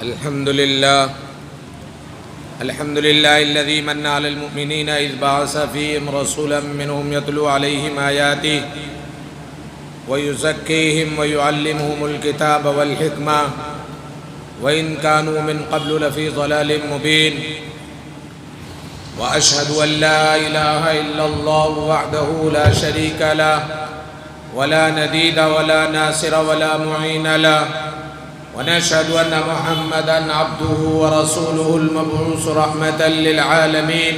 الحمد لله الذي من على المؤمنين إذ بعث فيهم رسولا منهم يتلو عليهم آياته ويزكيهم ويعلمهم الكتاب والحكمة وإن كانوا من قبل لفي ضلال مبين وأشهد أن لا إله إلا الله وحده لا شريك له ولا نديد ولا ناصر ولا معين له ونشهد أن محمدًا عبده ورسوله المبعوث رحمة للعالمين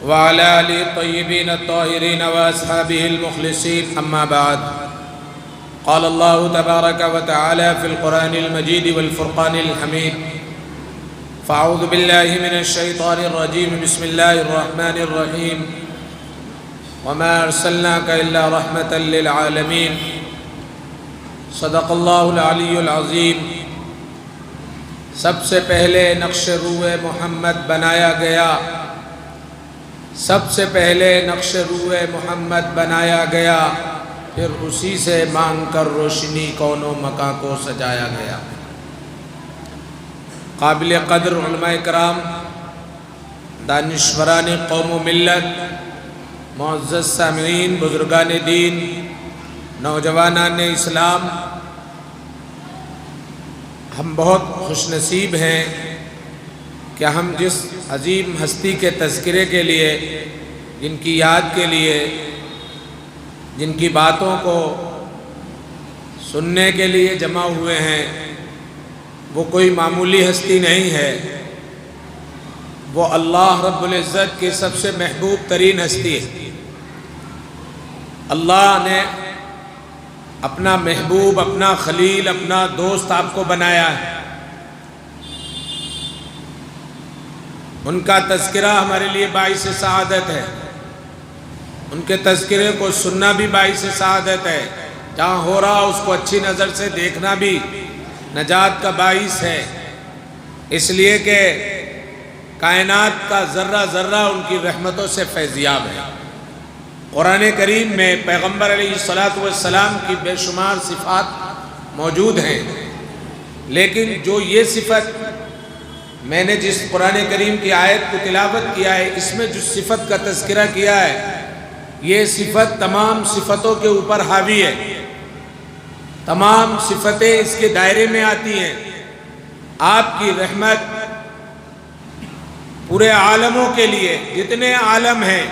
وعلى آله الطيبين الطاهرين وأصحابه المخلصين أما بعد قال الله تبارك وتعالى في القرآن المجيد والفرقان الحميد فأعوذ بالله من الشيطان الرجيم بسم الله الرحمن الرحيم وما أرسلناك إلا رحمة للعالمين صدق اللہ العلی العظیم۔ سب سے پہلے نقش روح محمد بنایا گیا، سب سے پہلے نقش روح محمد بنایا گیا، پھر اسی سے مانگ کر روشنی کون و مکان کو سجایا گیا۔ قابل قدر علماء کرام، دانشوران قوم و ملت، معزز سامعین، بزرگان دین، نوجوانان اسلام، ہم بہت خوش نصیب ہیں کہ ہم جس عظیم ہستی کے تذکرے کے لیے، جن کی یاد کے لیے، جن کی باتوں کو سننے کے لیے جمع ہوئے ہیں، وہ کوئی معمولی ہستی نہیں ہے، وہ اللہ رب العزت کی سب سے محبوب ترین ہستی ہے۔ اللہ نے اپنا محبوب، اپنا خلیل، اپنا دوست آپ کو بنایا ہے۔ ان کا تذکرہ ہمارے لیے باعث سعادت ہے، ان کے تذکرے کو سننا بھی باعث سعادت ہے، جہاں ہو رہا اس کو اچھی نظر سے دیکھنا بھی نجات کا باعث ہے، اس لیے کہ کائنات کا ذرہ ذرہ ان کی رحمتوں سے فیضیاب ہے۔ قرآن کریم میں پیغمبر علیہ السلام کی بے شمار صفات موجود ہیں، لیکن جو یہ صفت میں نے جس قرآن کریم کی آیت کو تلاوت کیا ہے، اس میں جو صفت کا تذکرہ کیا ہے، یہ صفت تمام صفتوں کے اوپر حاوی ہے، تمام صفتیں اس کے دائرے میں آتی ہیں۔ آپ کی رحمت پورے عالموں کے لیے، جتنے عالم ہیں،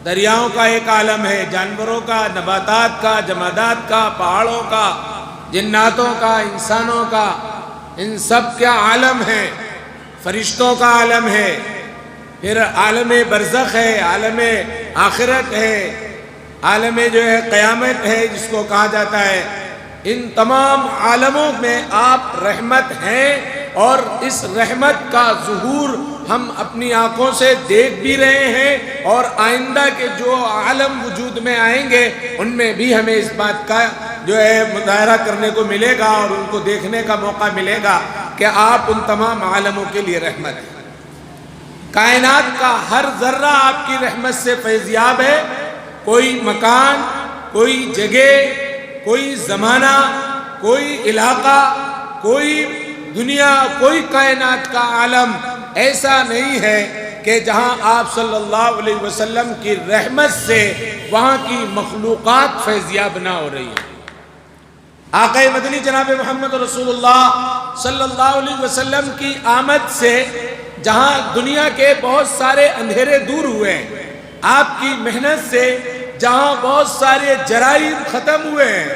دریاؤں کا ایک عالم ہے، جانوروں کا، نباتات کا، جمادات کا، پہاڑوں کا، جناتوں کا، انسانوں کا، ان سب کا عالم ہے، فرشتوں کا عالم ہے، پھر عالم برزخ ہے، عالم آخرت ہے، عالم جو ہے قیامت ہے جس کو کہا جاتا ہے۔ ان تمام عالموں میں آپ رحمت ہیں، اور اس رحمت کا ظہور ہم اپنی آنکھوں سے دیکھ بھی رہے ہیں، اور آئندہ کے جو عالم وجود میں آئیں گے ان میں بھی ہمیں اس بات کا جو ہے مظاہرہ کرنے کو ملے گا اور ان کو دیکھنے کا موقع ملے گا کہ آپ ان تمام عالموں کے لیے رحمت ہیں۔ کائنات کا ہر ذرہ آپ کی رحمت سے فیضیاب ہے۔ کوئی مکان، کوئی جگہ، کوئی زمانہ، کوئی علاقہ، کوئی دنیا، کوئی کائنات کا عالم ایسا نہیں ہے کہ جہاں آپ صلی اللہ علیہ وسلم کی رحمت سے وہاں کی مخلوقات فیضیاب نہ ہو رہی ہیں۔ آقا مدنی جناب محمد رسول اللہ صلی اللہ علیہ وسلم کی آمد سے جہاں دنیا کے بہت سارے اندھیرے دور ہوئے ہیں، آپ کی محنت سے جہاں بہت سارے جرائم ختم ہوئے ہیں،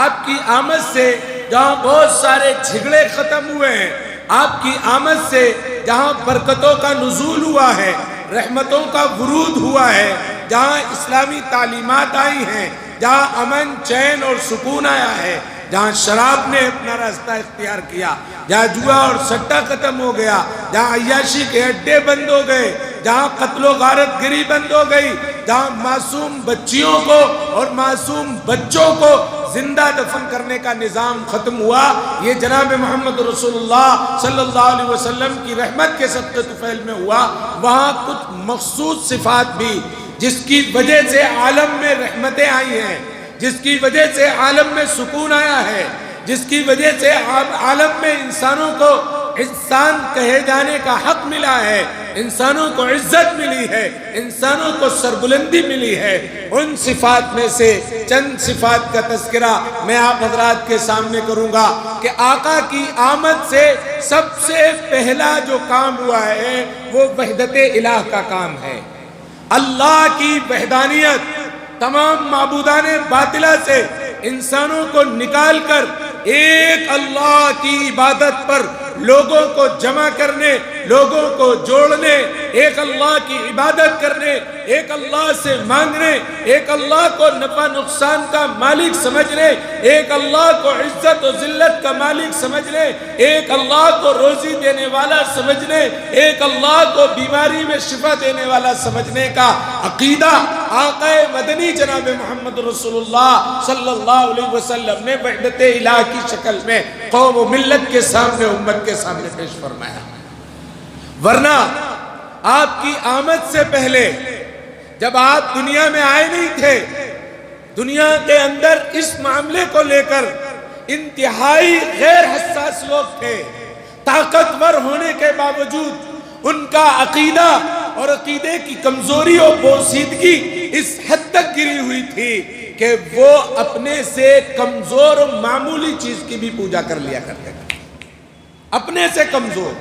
آپ کی آمد سے جہاں بہت سارے جھگڑے ختم ہوئے ہیں، آپ کی آمد سے جہاں برکتوں کا نزول ہوا ہے، رحمتوں کا ورود ہوا ہے، جہاں اسلامی تعلیمات آئی ہیں، جہاں امن، چین اور سکون آیا ہے، جہاں شراب نے اپنا راستہ اختیار کیا، جہاں جوا اور سٹہ ختم ہو گیا، جہاں عیاشی کے اڈے بند ہو گئے، جہاں قتل و غارت گری بند ہو گئی، جہاں معصوم بچیوں کو اور معصوم بچوں کو زندہ دفن کرنے کا نظام ختم ہوا، یہ جناب محمد رسول اللہ صلی اللہ علیہ وسلم کی رحمت کے صدقے طفیل میں ہوا۔ وہاں کچھ مخصوص صفات بھی جس کی وجہ سے عالم میں رحمتیں آئی ہیں، جس کی وجہ سے عالم میں سکون آیا ہے، جس کی وجہ سے عالم میں انسانوں کو انسان کہے جانے کا حق ملا ہے، انسانوں کو عزت ملی ہے، انسانوں کو سربلندی ملی ہے، ان صفات میں سے چند صفات کا تذکرہ میں آپ حضرات کے سامنے کروں گا کہ آقا کی آمد سے سب سے پہلا جو کام ہوا ہے وہ وحدت الہ کا کام ہے۔ اللہ کی وحدانیت، تمام معبودان باطلہ سے انسانوں کو نکال کر ایک اللہ کی عبادت پر لوگوں کو جمع کرنے، لوگوں کو جوڑنے، ایک اللہ کی عبادت کرنے، ایک اللہ سے مانگنے، ایک اللہ کو نفع نقصان کا مالک سمجھنے، ایک اللہ کو عزت و ذلت کا مالک سمجھنے، ایک اللہ کو روزی دینے والا سمجھنے، ایک اللہ کو بیماری میں شفا دینے والا سمجھنے کا عقیدہ آقا مدنی جناب محمد رسول اللہ صلی اللہ علیہ وسلم نے وحدت الہ کی شکل میں قوم و ملت کے سامنے، امت کے سامنے پیش فرمایا۔ ورنہ آپ کی آمد سے پہلے جب آپ دنیا میں آئے نہیں تھے، دنیا کے اندر اس معاملے کو لے کر انتہائی غیر حساس لوگ تھے، طاقتور ہونے کے باوجود ان کا عقیدہ اور عقیدے کی کمزوری اور بوسیدگی اس حد تک گری ہوئی تھی کہ وہ اپنے سے کمزور اور معمولی چیز کی بھی پوجا کر لیا کرتے تھے، اپنے سے کمزور،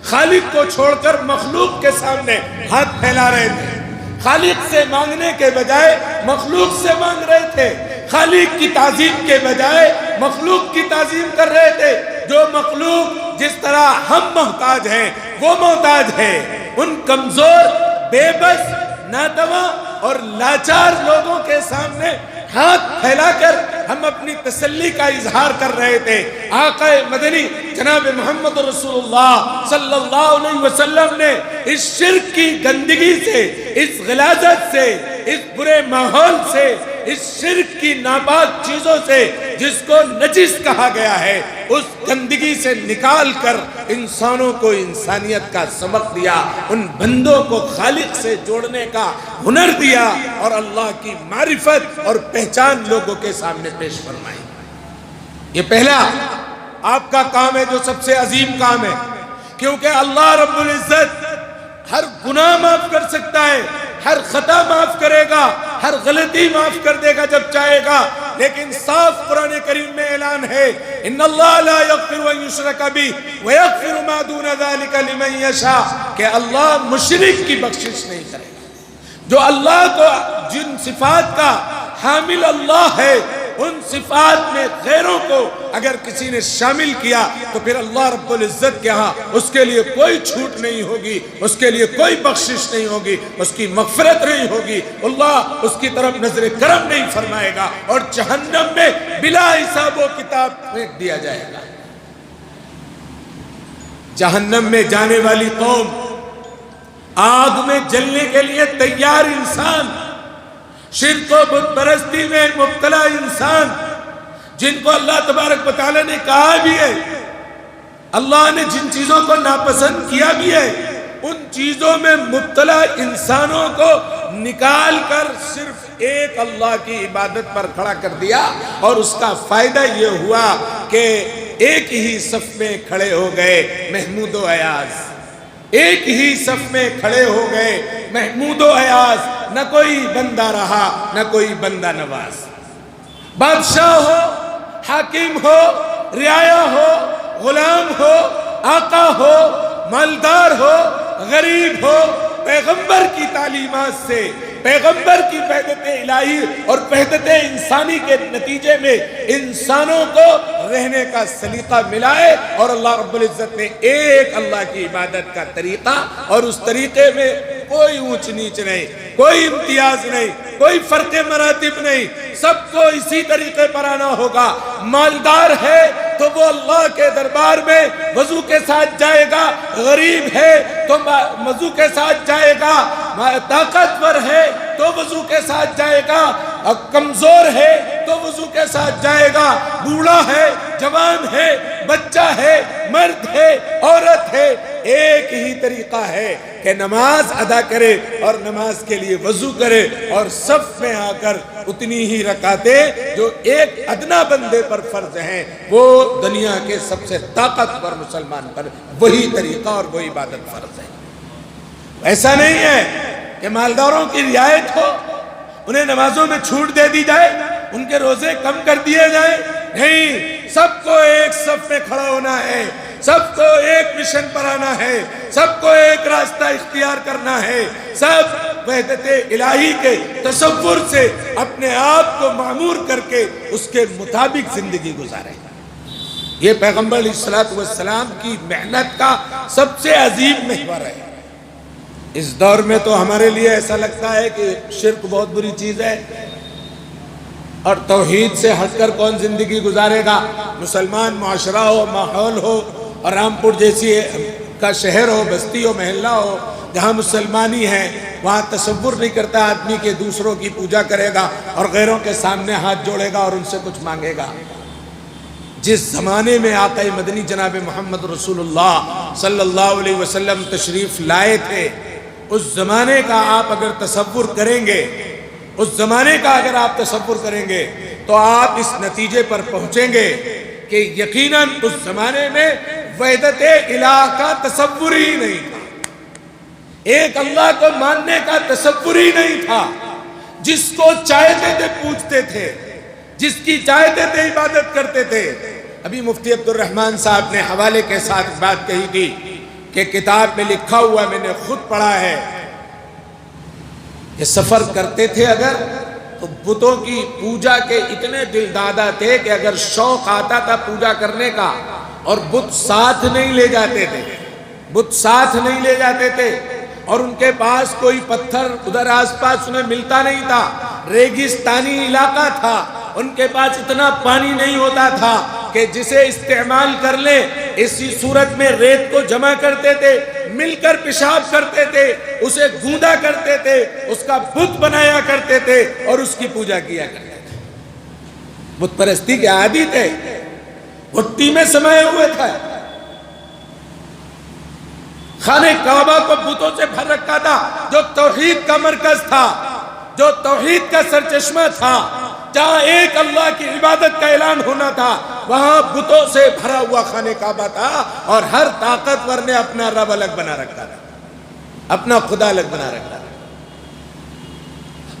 خالق کو چھوڑ کر مخلوق کے سامنے ہاتھ پھیلا رہے تھے، خالق سے مانگنے کے بجائے مخلوق سے مانگ رہے تھے، خالق کی تعظیم کے بجائے مخلوق کی تعظیم کر رہے تھے۔ جو مخلوق جس طرح ہم محتاج ہیں وہ محتاج ہے، ان کمزور، بے بس، ناتواں اور لاچار لوگوں کے سامنے ہاتھ پھیلا کر ہم اپنی تسلی کا اظہار کر رہے تھے۔ آقا مدنی جناب محمد رسول اللہ صلی اللہ علیہ وسلم نے اس شرک کی گندگی سے، اس غلاظت سے، اس برے ماحول سے، اس شرک کی ناپاک چیزوں سے جس کو نجس کہا گیا ہے، اس گندگی سے نکال کر انسانوں کو انسانیت کا سبق دیا، ان بندوں کو خالق سے جوڑنے کا ہنر دیا اور اللہ کی معرفت اور پہچان لوگوں کے سامنے پیش فرمائی۔ یہ پہلا آپ کا کام ہے جو سب سے عظیم کام ہے، کیونکہ اللہ رب العزت ہر گناہ معاف کر سکتا ہے، ہر خطا معاف کرے گا، ہر غلطی معاف کر دے گا جب چاہے گا، لیکن صاف قرآن کریم میں اعلان ہے ان اللہ لا یغفر ان یشرک بہ ویغفر ما دون ذلک لمن یشاء، کہ اللہ مشرک کی بخشش نہیں کرے گا۔ جو اللہ کو، جن صفات کا حامل اللہ ہے، ان صفات میں غیروں کو اگر کسی نے شامل کیا تو پھر اللہ رب العزت کے ہاں اس کے لیے کوئی چھوٹ نہیں ہوگی، اس کے لیے کوئی بخشش نہیں ہوگی، اس کی مغفرت نہیں ہوگی، اللہ اس کی طرف نظر کرم نہیں فرمائے گا اور جہنم میں بلا حساب و کتاب پھینک دیا جائے گا۔ جہنم میں جانے والی قوم، آگ میں جلنے کے لیے تیار انسان، شرک و بت پرستی میں مبتلا انسان، جن کو اللہ تبارک و تعالی نے کہا بھی ہے، اللہ نے جن چیزوں کو ناپسند کیا بھی ہے، ان چیزوں میں مبتلا انسانوں کو نکال کر صرف ایک اللہ کی عبادت پر کھڑا کر دیا، اور اس کا فائدہ یہ ہوا کہ ایک ہی صف میں کھڑے ہو گئے محمود و ایاز، ایک ہی صف میں کھڑے ہو گئے محمود و ایاز، نہ کوئی بندہ رہا نہ کوئی بندہ نواز، بادشاہ ہو، حاکم ہو، رعایا ہو، غلام ہو، آقا ہو، مالدار ہو، غریب ہو، پیغمبر کی تعلیمات سے، پیغمبر کی وحدت الہی اور وحدت انسانی کے نتیجے میں انسانوں کو رہنے کا سلیقہ ملا ہے، اور اللہ رب العزت نے ایک اللہ کی عبادت کا طریقہ، اور اس طریقے میں کوئی اونچ نیچ نہیں، کوئی امتیاز نہیں، کوئی فرق مراتب نہیں، سب کو اسی طریقے پر آنا ہوگا۔ مالدار ہے تو وہ اللہ کے دربار میں وضو کے ساتھ جائے گا، غریب ہے تو وضو کے ساتھ جائے گا، طاقتور ہے تو وضو کے ساتھ جائے گا، کمزور ہے تو وضو کے ساتھ جائے گا، بوڑھا ہے، جوان ہے، بچہ ہے، مرد ہے، عورت ہے، ایک ہی طریقہ ہے کہ نماز ادا کرے اور نماز کے لیے وضو کرے اور صف میں آ کر اتنی ہی رکعتیں جو ایک ادنا بندے پر فرض ہیں وہ دنیا کے سب سے طاقتور مسلمان پر وہی طریقہ اور وہی عبادت فرض ہے۔ ایسا نہیں ہے کہ مالداروں کی رعایت ہو، انہیں نمازوں میں چھوٹ دے دی جائے، ان کے روزے کم کر دیے جائیں، نہیں، سب کو ایک صف میں کھڑا ہونا ہے، سب کو ایک مشن پر آنا ہے، سب کو ایک راستہ اختیار کرنا ہے، سب وحدت الہی کے تصور سے اپنے آپ کو معمور کر کے اس کے مطابق زندگی گزارے۔ یہ پیغمبر علیہ السلام کی محنت کا سب سے عظیم محور ہے۔ اس دور میں تو ہمارے لیے ایسا لگتا ہے کہ شرک بہت بری چیز ہے اور توحید سے ہٹ کر کون زندگی گزارے گا۔ مسلمان معاشرہ ہو، ماحول ہو، اور رامپور جیسی کا شہر ہو، بستی ہو، محلہ ہو، جہاں مسلمانی ہے، وہاں تصور نہیں کرتا آدمی کہ دوسروں کی پوجا کرے گا اور غیروں کے سامنے ہاتھ جوڑے گا اور ان سے کچھ مانگے گا۔ جس زمانے میں آقا مدنی جناب محمد رسول اللہ صلی اللہ علیہ وسلم تشریف لائے تھے، اس زمانے کا آپ اگر تصور کریں گے، اس زمانے کا اگر آپ تصور کریں گے تو آپ اس نتیجے پر پہنچیں گے کہ یقیناً اس زمانے میں وحدت الہ کا تصور ہی نہیں تھا، ایک اللہ کو ماننے کا تصور ہی نہیں تھا۔ جس کو چاہتے تھے پوجتے تھے، جس کی چاہتے تھے عبادت کرتے تھے۔ ابھی مفتی عبد الرحمن صاحب نے حوالے کے ساتھ بات کہی تھی کہ کتاب میں لکھا ہوا میں نے خود پڑھا ہے کہ سفر کرتے تھے اگر تو بتوں کی پوجا کے اتنے دل دادا تھے کہ اگر شوق آتا تھا پوجا کرنے کا اور بت ساتھ نہیں لے جاتے تھے، بت ساتھ نہیں لے جاتے تھے، اور ان کے پاس کوئی پتھر ادھر آس پاس انہیں ملتا نہیں تھا، ریگستانی علاقہ تھا، ان کے پاس اتنا پانی نہیں ہوتا تھا کہ جسے استعمال کر لیں، اسی صورت میں ریت کو جمع کرتے تھے، مل کر پیشاب کرتے تھے، اسے گوندا کرتے تھے، اس کا بت بنایا کرتے تھے اور اس کی پوجا کیا کرتے تھے۔ بت پرستی کے عادی تھے، گھٹی میں سمائے ہوئے تھے، خانہ کعبہ کو بتوں سے بھر رکھا تھا، جو توحید کا مرکز تھا، جو توحید کا سرچشمہ تھا، جہاں ایک اللہ کی عبادت کا اعلان ہونا تھا، وہاں بتوں سے بھرا ہوا خانہ کعبہ تھا، اور ہر طاقتور نے اپنا رب الگ بنا رکھا تھا، اپنا خدا الگ بنا رکھا تھا،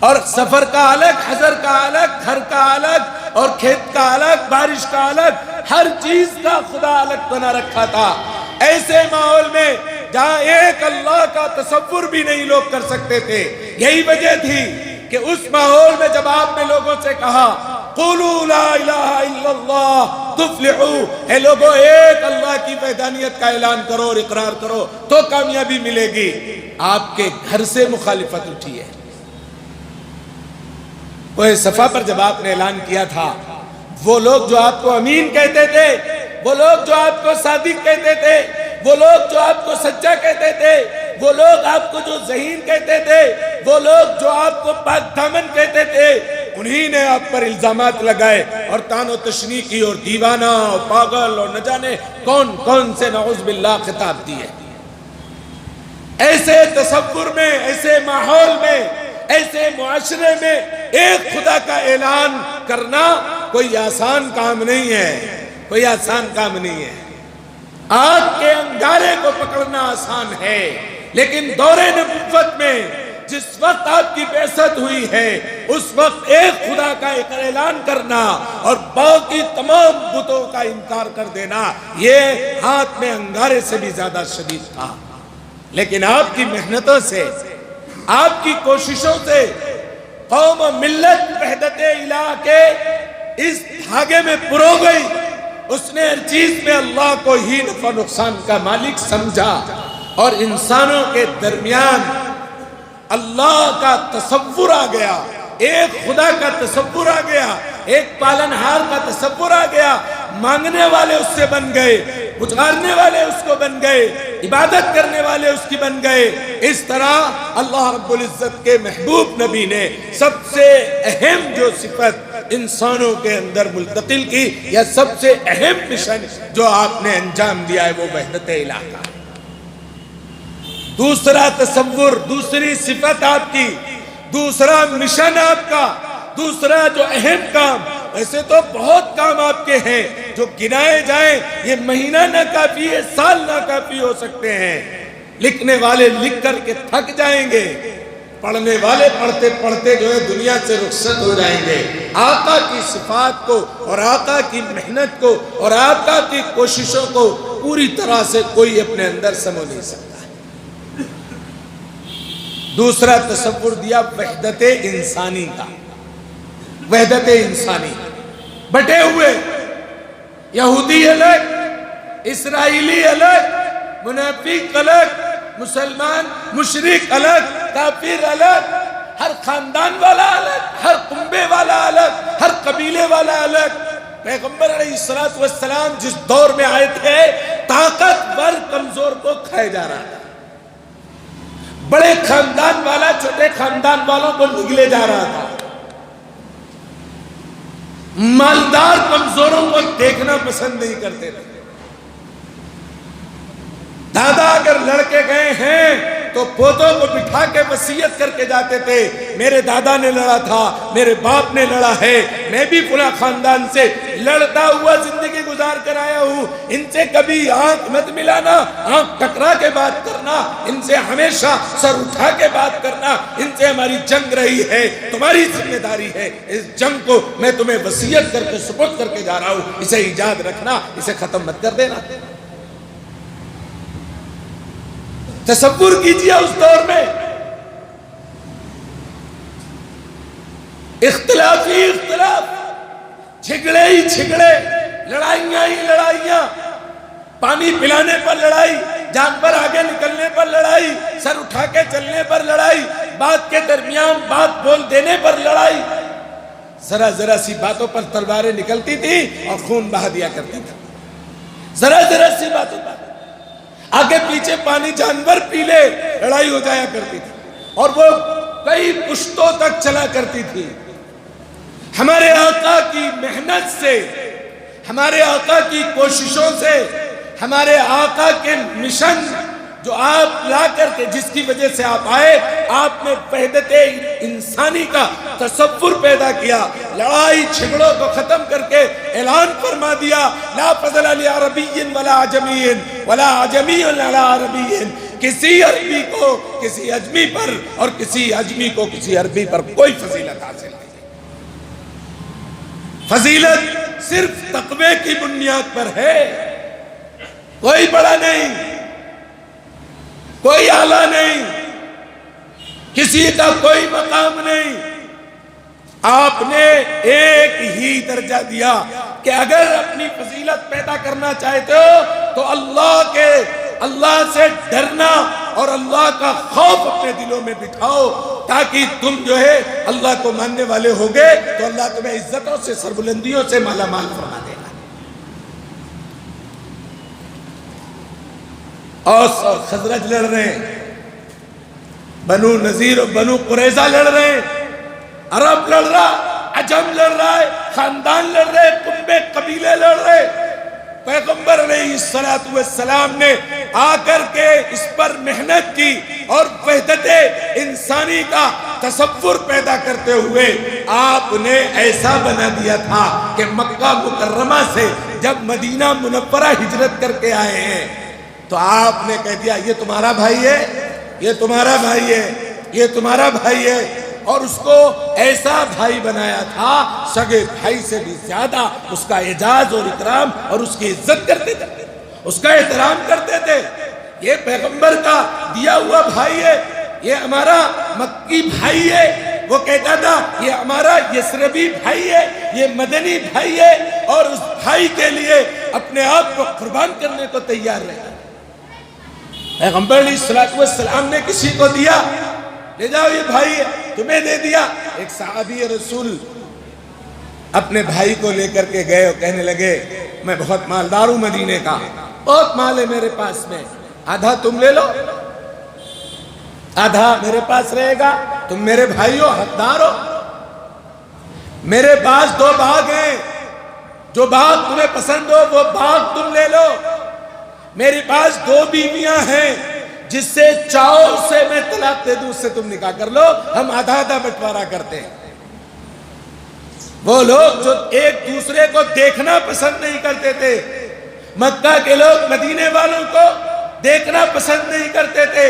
اور سفر کا الگ، حضر کا الگ، گھر کا الگ، اور کھیت کا الگ، بارش کا الگ، ہر چیز کا خدا الگ بنا رکھا تھا۔ ایسے ماحول میں جہاں ایک اللہ کا تصور بھی نہیں لوگ کر سکتے تھے، یہی وجہ تھی کہ اس ماحول میں جب آپ نے لوگوں سے کہا قولوا لا الہ الا اللہ تفلحوا، اے لوگوں ایک اللہ کی وحدانیت کا اعلان کرو اور اقرار کرو تو کامیابی ملے گی، آپ کے گھر سے مخالفت اٹھی ہے۔ کوہ صفا پر جب آپ نے اعلان کیا تھا، وہ لوگ جو آپ کو امین کہتے تھے، وہ لوگ جو آپ کو صادق کہتے تھے، وہ لوگ جو آپ کو سچا کہتے تھے، وہ لوگ آپ کو جو ذہین کہتے تھے، وہ لوگ جو آپ کو پاک دامن کہتے تھے، انہی نے آپ پر الزامات لگائے اور طعن و تشنیع کی اور دیوانہ اور پاگل اور نہ جانے کون کون سے نعوذ باللہ خطاب دیے۔ ایسے تصور میں، ایسے ماحول میں، ایسے معاشرے میں ایک خدا کا اعلان کرنا کوئی آسان کام نہیں ہے، کوئی آسان کام نہیں ہے۔ آگ کے انگارے کو پکڑنا آسان ہے، لیکن دور نبوت میں جس وقت آپ کی بعثت ہوئی ہے، اس وقت ایک خدا کا ایک اعلان کرنا اور باقی تمام بتوں کا انکار کر دینا، یہ ہاتھ میں انگارے سے بھی زیادہ شدید تھا۔ لیکن آپ کی محنتوں سے، آپ کی کوششوں سے قوم و ملت وحدت الہ کے اس دھاگے میں پرو گئی۔ اس نے ہر چیز میں اللہ کو ہی نفع نقصان کا مالک سمجھا، اور انسانوں کے درمیان اللہ کا تصور آ گیا، ایک خدا کا تصور آ گیا، ایک پالنہار کا تصور آ گیا، مانگنے والے اس سے بن گئے، پچارنے والے اس کو بن گئے، عبادت کرنے والے اس کی بن گئے۔ اس طرح اللہ رب العزت کے محبوب نبی نے سب سے اہم جو صفت انسانوں کے اندر ملتقل کی، یا سب سے اہم مشن جو آپ نے انجام دیا ہے، وہ وحدت الہ کا ہے۔ دوسرا تصور، دوسری صفت آپ کی، دوسرا مشن آپ کا، دوسرا جو اہم کام. ایسے تو بہت کام آپ کے ہیں جو گنائے جائیں یہ مہینہ نہ کافی ہے، سال نہ کافی ہو سکتے ہیں. لکھنے والے لکھ کر کے تھک جائیں گے، پڑھنے والے پڑھتے پڑھتے جو ہے دنیا سے رخصت ہو جائیں گے. آقا کی صفات کو اور آقا کی محنت کو اور آقا کی کوششوں کو پوری طرح سے کوئی اپنے اندر سمو نہیں سکتا. دوسرا تصور دیا وحدت انسانی کا. وحدت انسانی، بٹے ہوئے یہودی الگ، اسرائیلی الگ، منافق الگ، مسلمان مشرک الگ، کافر الگ، ہر خاندان والا الگ، ہر کنبے والا الگ، ہر قبیلے والا الگ. پیغمبر علیہ السلام جس دور میں آئے تھے طاقتور کمزور کو کھائے جا رہا تھا، بڑے خاندان والا چھوٹے خاندان والوں کو نگلے جا رہا تھا، مالدار کمزوروں کو دیکھنا پسند نہیں کرتے تھے. دادا اگر لڑکے گئے ہیں تو پوتوں کو بٹھا کے وصیت کر کے جاتے تھے، میرے دادا نے لڑا تھا، میرے باپ نے لڑا ہے، میں بھی فلاں خاندان سے لڑتا ہوا زندگی گزار کر آیا ہوں، ان سے کبھی آنکھ مت ملانا، آنکھ ٹکرا کے بات کرنا، ان سے ہمیشہ سر اٹھا کے بات کرنا، ان سے ہماری جنگ رہی ہے، تمہاری ذمہ داری ہے، اس جنگ کو میں تمہیں وصیت کر کے سپرد کر کے جا رہا ہوں، اسے ایجاد رکھنا، اسے ختم مت کر دینا. تصور کیجئے اس دور میں اختلاف ہی اختلاف، جھگڑے ہی جھگڑے، لڑائیاں ہی لڑائیاں، پانی پلانے پر لڑائی، جانور آگے نکلنے پر لڑائی، سر اٹھا کے چلنے پر لڑائی، بات کے درمیان بات بول دینے پر لڑائی. ذرا سی باتوں پر تلواریں نکلتی تھی اور خون بہا دیا کرتی تھی. ذرا سی باتوں پر آگے پیچھے پانی جانور پی لے لڑائی ہو جایا کرتی تھی، اور وہ کئی پشتوں تک چلا کرتی تھی. ہمارے آقا کی محنت سے، ہمارے آقا کی کوششوں سے، ہمارے آقا کے مشن جو آپ لا کر کے جس کی وجہ سے آپ آئے، آپ نے وحدت انسانی کا تصور پیدا کیا. لڑائی جھگڑوں کو ختم کر کے اعلان فرما دیا، لا فضل لعربی ولا عجمی ولا عجمی ولا عربی. کسی عربی کو کسی عجمی پر اور کسی عجمی کو کسی عربی پر کوئی فضیلت حاصل نہیں. فضیلت صرف تقوی کی بنیاد پر ہے، کوئی بڑا نہیں، کوئی اعلیٰ نہیں، کسی کا کوئی مقام نہیں. آپ نے ایک ہی درجہ دیا کہ اگر اپنی فضیلت پیدا کرنا چاہتے ہو تو اللہ سے ڈرنا اور اللہ کا خوف اپنے دلوں میں بٹھاؤ، تاکہ تم جو ہے اللہ کو ماننے والے ہوگے تو اللہ تمہیں عزتوں سے سربلندیوں سے مالا مال فرما دے گا. اوس اور خزرج لڑ رہے ہیں، بنو نذیر اور بنو قریظہ لڑ رہے ہیں، عرب لڑ رہا، عجم لڑ رہا ہے، خاندان لڑ رہے، کنبے قبیلے لڑ رہے. پیغمبر علیہ السلام نے آ کر کے اس پر محنت کی اور وحدت انسانی کا تصور پیدا کرتے ہوئے آپ نے ایسا بنا دیا تھا کہ مکہ مکرمہ سے جب مدینہ منورہ ہجرت کر کے آئے ہیں تو آپ نے کہہ دیا یہ تمہارا بھائی ہے، یہ تمہارا بھائی ہے، یہ تمہارا بھائی ہے. اور اس کو ایسا بھائی بنایا تھا سگے بھائی سے بھی زیادہ اس کا اعزاز اور اکرام اور اس کی عزت کرتے تھے، اس کا احترام کرتے تھے. یہ پیغمبر کا دیا ہوا بھائی ہے، یہ ہمارا مکی بھائی ہے. وہ کہتا تھا یہ ہمارا یسربی بھائی ہے، یہ مدنی بھائی ہے، اور اس بھائی کے لیے اپنے آپ کو قربان کرنے کو تیار رہا. پیغمبر علیہ السلام نے کسی کو دیا، لے جاؤ یہ بھائی ہے، تمہیں دے دیا. ایک صحابی رسول اپنے بھائی کو لے کر کے گئے اور کہنے لگے میں بہت مالدار ہوں، مدینے کا بہت مال ہے میرے پاس میں، آدھا تم لے لو، آدھا میرے پاس رہے گا، تم میرے بھائی ہو، حقدار ہو. میرے پاس 2 باغ ہیں، جو باغ تمہیں پسند ہو وہ باغ تم لے لو. میرے پاس 2 بیویاں ہیں، جس سے چاہو اسے میں طلاق دے دوں، اس سے تم نکاح کر لو، ہم آدھا آدھا بٹوارا کرتے ہیں۔ وہ لوگ جو ایک دوسرے کو دیکھنا پسند نہیں کرتے تھے، مکہ کے لوگ مدینے والوں کو دیکھنا پسند نہیں کرتے تھے،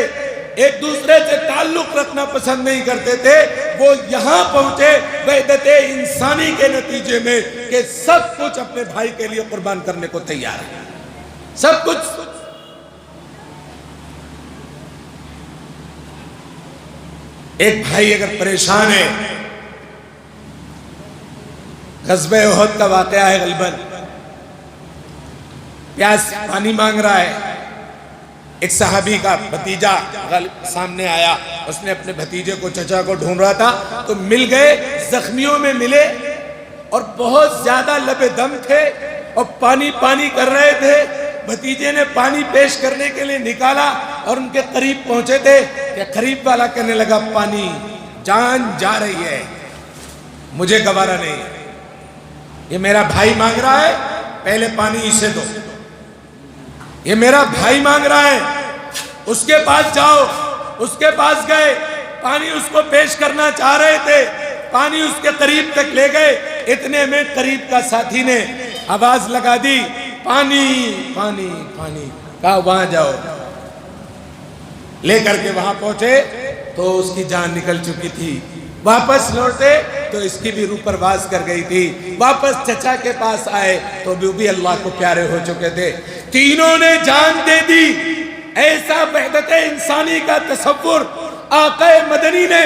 ایک دوسرے سے تعلق رکھنا پسند نہیں کرتے تھے، وہ یہاں پہنچے وحدت انسانی کے نتیجے میں کہ سب کچھ اپنے بھائی کے لیے قربان کرنے کو تیار ہے، سب کچھ۔ ایک بھائی اگر پریشان ہے، غزوہ احد کا واقعہ ہے غالباً، پیاس پانی مانگ رہا ہے، ایک صحابی کا بھتیجا سامنے آیا، اس نے اپنے بھتیجے کو چچا کو ڈھونڈ رہا تھا تو مل گئے، زخمیوں میں ملے اور بہت زیادہ لبے دم تھے اور پانی پانی کر رہے تھے۔ بھتیجے نے پانی پیش کرنے کے لیے نکالا اور ان کے قریب پہنچے تھے کہ قریب والا کہنے لگا پانی، جان جا رہی ہے، مجھے گوارا نہیں، یہ میرا بھائی مانگ رہا ہے، پہلے پانی اسے دو، یہ میرا بھائی مانگ رہا ہے، اس کے پاس جاؤ۔ اس کے پاس گئے، پانی اس کو پیش کرنا چاہ رہے تھے، پانی اس کے قریب تک لے گئے، اتنے میں قریب کا ساتھی نے آواز لگا دی، پانی پانی پانی، کہا وہاں جاؤ۔ لے کر کے وہاں پہنچے تو اس کی جان نکل چکی تھی، واپس لوٹے تو اس کی بھی روح پرواز کر گئی تھی، واپس چچا کے پاس آئے تو وہ بھی اللہ کو پیارے ہو چکے تھے، تینوں نے جان دے دی۔ ایسا وحدت انسانی کا تصور آقا مدنی نے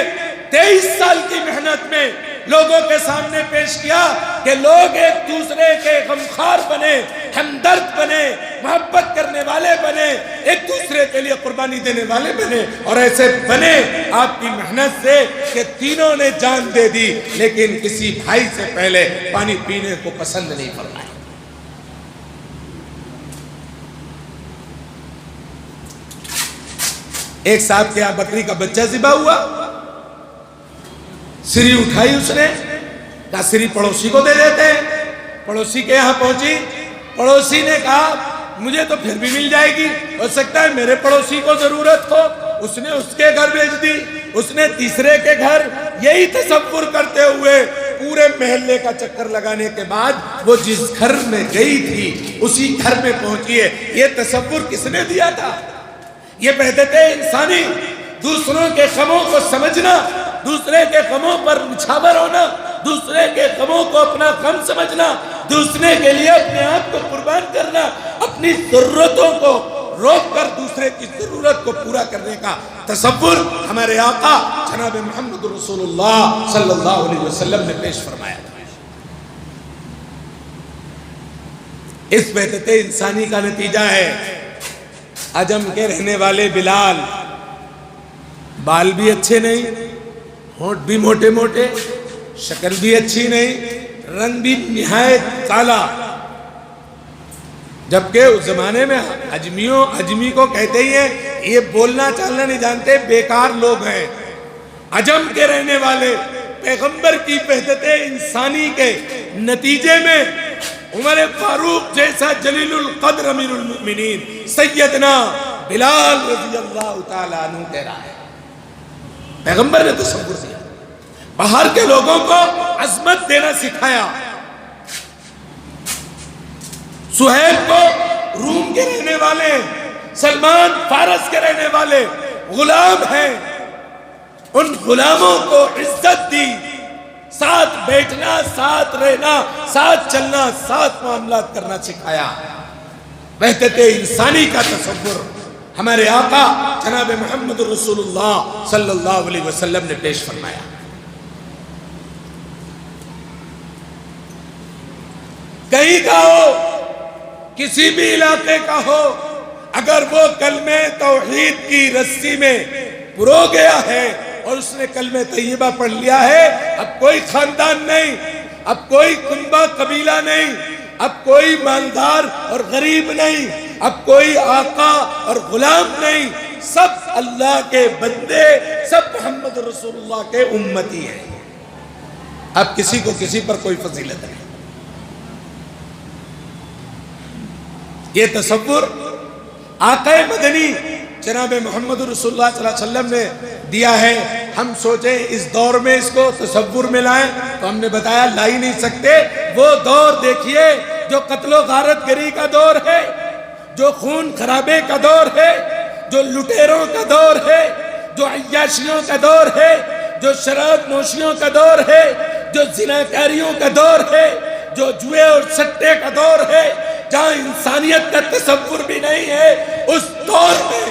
23 سال کی محنت میں لوگوں کے سامنے پیش کیا کہ لوگ ایک دوسرے کے غمخوار بنے، ہمدرد بنے، محبت کرنے والے بنے، ایک دوسرے کے لیے قربانی دینے والے بنے، اور ایسے بنے آپ کی محنت سے کہ تینوں نے جان دے دی لیکن کسی بھائی سے پہلے پانی پینے کو پسند نہیں فرمایا۔ ایک صاحب کے یہاں بکری کا بچہ ذبح ہوا، سری اٹھائی اس نے، کہا سری پڑوسی کو دے دیتے ہیں، پڑوسی کے یہاں پہنچی، پڑوسی نے کہا مجھے تو پھر بھی مل جائے گی، ہو سکتا ہے میرے پڑوسی کو ضرورت ہو، اس نے اس کے گھر بھیج دی، اس نے تیسرے کے گھر، یہی تصور کرتے ہوئے پورے محلے کا چکر لگانے کے بعد وہ جس گھر میں گئی تھی اسی گھر میں پہنچی ہے۔ یہ تصور کس نے دیا تھا؟ یہ وحدت انسانی، دوسروں کے غموں کو سمجھنا، دوسرے کے غموں پر نچھاور ہونا، دوسرے کے غموں کو اپنا غم سمجھنا، دوسرے کے لیے اپنے آپ کو قربان کرنا، اپنی ضرورتوں کو روک کر دوسرے کی ضرورت کو پورا کرنے کا تصور ہمارے آقا جناب محمد رسول اللہ صلی اللہ علیہ وسلم نے پیش فرمایا تھا۔ اس وحدت انسانی کا نتیجہ ہے عجم کے رہنے والے بلال، بال بھی اچھے نہیں، ہونٹ بھی موٹے موٹے، شکل بھی اچھی نہیں، رنگ بھی نہایت کالا، جبکہ اس زمانے میں عجمی کو کہتے ہی ہیں یہ بولنا چالنا نہیں جانتے، بیکار لوگ ہیں۔ عجم کے رہنے والے پیغمبر کی وحدت انسانی کے نتیجے میں عمر فاروق جیسا جلیل القدر امیر المؤمنین سیدنا بلال رضی اللہ تعالیٰ عنہ کہہ رہا ہے، پیغمبر نے تصور دیا، باہر کے لوگوں کو عظمت دینا سکھایا۔ سہیب کو روم کے رہنے والے، سلمان فارس کے رہنے والے غلام ہیں، ان غلاموں کو عزت دی، ساتھ بیٹھنا، ساتھ رہنا، ساتھ چلنا، ساتھ معاملات کرنا سکھایا۔ وحدت انسانی کا تصور ہمارے آقا جناب محمد رسول اللہ صلی اللہ علیہ وسلم نے پیش فرمایا۔ کہیں کا ہو، کسی بھی علاقے کا ہو، اگر وہ کلمہ توحید کی رسی میں پرو گیا ہے اور اس نے کلمہ طیبہ پڑھ لیا ہے، اب کوئی خاندان نہیں، اب کوئی کنبہ قبیلہ نہیں، اب کوئی مالدار اور غریب نہیں، اب کوئی آقا اور غلام نہیں، سب اللہ کے بندے، سب محمد رسول اللہ کے امتی ہیں۔ اب کسی کو کسی پر کوئی فضیلت نہیں۔ یہ تصور آقا مدنی جناب محمد رسول اللہ صلی اللہ علیہ وسلم نے دیا ہے، ہم سوچیں اس دور میں اس کو تصور میں لائیں تو ہم نے بتایا لا ہی نہیں سکتے۔ وہ دور دیکھیے جو قتل و غارت گری کا دور ہے، جو خون خرابے کا دور ہے، جو لٹیروں کا دور ہے، جو عیاشیوں کا دور ہے، جو شراب نوشیوں کا دور ہے، جو زناکاریوں کا دور ہے، جو جوئے اور سٹے کا دور ہے، جہاں انسانیت کا تصور بھی نہیں ہے، اس دور میں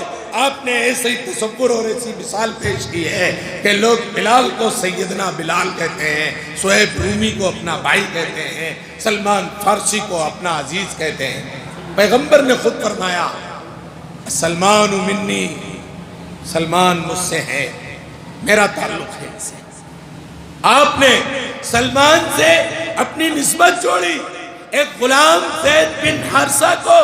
آپ نے ایسے تصور اور ایسی مثال پیش کی ہے کہ لوگ بلال کو سیدنا بلال کہتے ہیں، صہیب رومی کو اپنا بھائی کہتے ہیں، سلمان فارسی کو اپنا عزیز کہتے ہیں۔ پیغمبر نے خود فرمایا سلمان منی، سلمان مجھ سے ہے، میرا تعلق ہے ان سے۔ آپ نے سلمان سے اپنی نسبت جوڑی۔ ایک غلام زید بن حارثہ کو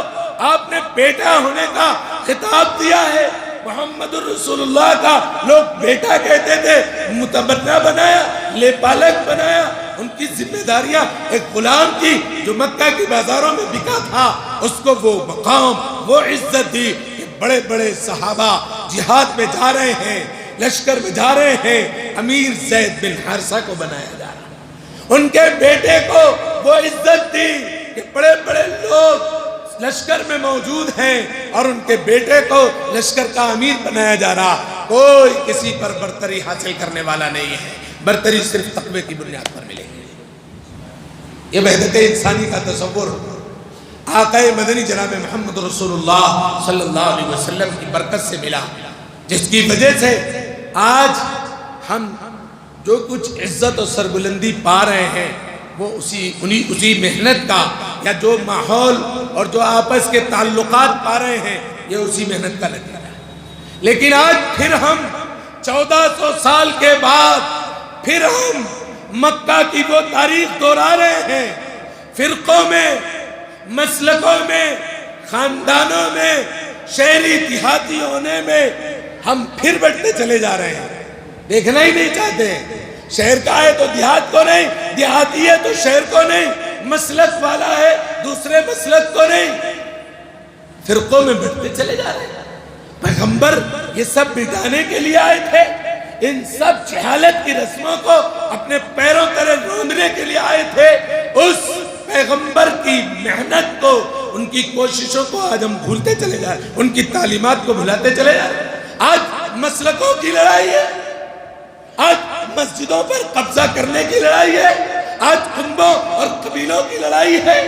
آپ نے بیٹا ہونے کا خطاب دیا ہے، محمد الرسول اللہ کا لوگ بیٹا کہتے تھے، متبنہ بنایا، لے پالک بنایا۔ ان کی ذمہ داریاں ایک غلام کی جو مکہ کی بازاروں میں بکا تھا، اس کو وہ مقام، وہ عزت دی کہ بڑے بڑے صحابہ جہاد میں جا رہے ہیں، لشکر میں جا رہے ہیں، امیر زید بن حارثہ کو بنایا جا رہا۔ ان کے بیٹے کو وہ عزت دی کہ بڑے بڑے لوگ لشکر میں موجود ہیں اور ان کے بیٹے کو لشکر کا امیر بنایا جا رہا۔ کوئی کسی پر برتری حاصل کرنے والا نہیں ہے، برتری صرف تقوی کی بنیاد پر ملے گی۔ یہ وحدت انسانی کا تصور آقا مدنی جناب محمد رسول اللہ صلی اللہ علیہ وسلم کی برکت سے ملا، جس کی وجہ سے آج ہم جو کچھ عزت و سربلندی پا رہے ہیں وہ اسی محنت کا، یا جو ماحول اور جو آپس کے تعلقات پا رہے ہیں یہ اسی محنت کا نتیجہ ہے۔ لیکن آج پھر ہم 1400 سال کے بعد پھر ہم مکہ کی وہ تاریخ دہرا رہے ہیں، فرقوں میں، مسلکوں میں، خاندانوں میں، شہری دیہاتی ہونے میں ہم پھر بڑھتے چلے جا رہے ہیں۔ دیکھنا ہی نہیں چاہتے، شہر کا ہے تو دیہات کو نہیں، دیہاتی ہے تو شہر کو نہیں، مسلک والا ہے دوسرے مسلک کو نہیں، فرقوں میں بڑھتے چلے جا رہے ہیں۔ پیغمبر یہ سب مٹانے کے لیے آئے تھے، ان سب جہالت کی رسموں کو اپنے پیروں تلے روندنے کے لیے آئے تھے۔ اس پیغمبر کی محنت کو، ان کی کوششوں کو آج ہم بھولتے چلے جا رہے ہیں، ان کی تعلیمات کو بھلاتے چلے جا رہے ہیں۔ آج مسلکوں کی لڑائی ہے، آج مسجدوں پر قبضہ کرنے کی لڑائی ہے، آج قوموں اور قبیلوں کی لڑائی ہے،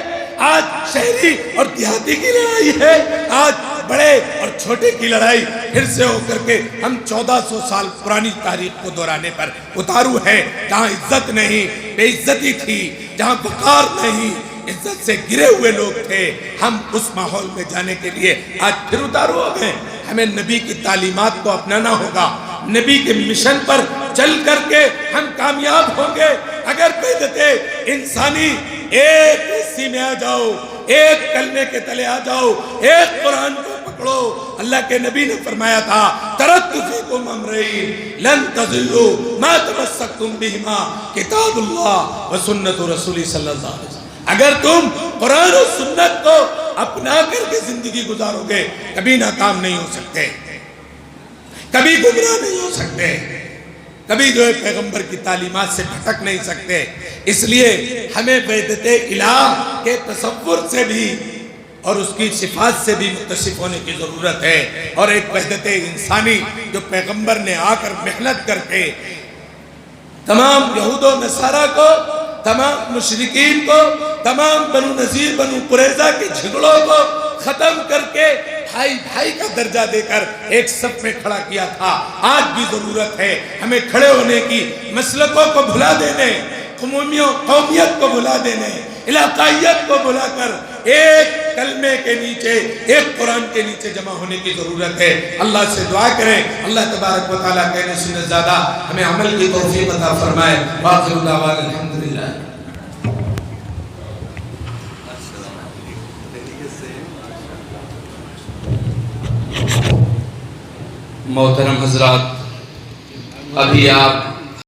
آج شہری اور دیہاتی کی لڑائی ہے، آج بڑے اور چھوٹے کی لڑائی پھر سے ہو کر کے ہم 1400 سال پرانی تاریخ کو دہرانے پر اتارو ہے۔ جہاں عزت نہیں، بے عزتی تھی، جہاں وقار نہیں، عزت سے گرے ہوئے لوگ تھے، ہم اس ماحول میں جانے کے لیے آج پھر اتارو ہو گئے۔ ہمیں نبی کی تعلیمات کو اپنانا ہوگا، نبی کے مشن پر چل کر کے ہم کامیاب ہوں گے۔ اگر وحدت انسانی ایک حصے میں آ جاؤ، ایک کلمے کے تلے آ جاؤ، ایک قرآن کو پکڑو۔ اللہ کے نبی نے فرمایا تھا ترکت فیکم امرین لن تضلوا ما تمسکتم بہما کتاب اللہ و سنت رسول صلی اللہ علیہ وسلم۔ اگر تم قرآن و سنت کو اپنا کر کے زندگی گزارو گے کبھی ناکام نہیں ہو سکتے، کبھی گمراہ نہیں ہو سکتے، کبھی جو ہے پیغمبر کی تعلیمات سے بھٹک نہیں سکتے۔ اس لیے ہمیں وحدت الہ کے تصور سے بھی اور اس کی صفات سے بھی متصف ہونے کی ضرورت ہے، اور ایک وحدت انسانی جو پیغمبر نے آ کر محنت کر کے تمام یہود و نصارہ کو، تمام مشرکین کو، تمام بنو نذیر بنو قریظہ کے جھگڑوں کو ختم کر کے بھائی بھائی کا درجہ دے کر ایک صف میں کھڑا کیا تھا۔ آج بھی ضرورت ہے ہمیں کھڑے ہونے کی، مسلکوں کو بھلا دینے، قومیت کو بھلا دینے، علاقائیت کو بھلا کر ایک کلمے کے نیچے، ایک قرآن کے نیچے جمع ہونے کی ضرورت ہے۔ اللہ سے دعا کریں اللہ تبارک و تعالیٰ کہنے سنت زیادہ ہمیں عمل کی توفیق عطا فرمائے۔ وآخر دعوانا الحمدللہ۔ محترم حضرات، ابھی آپ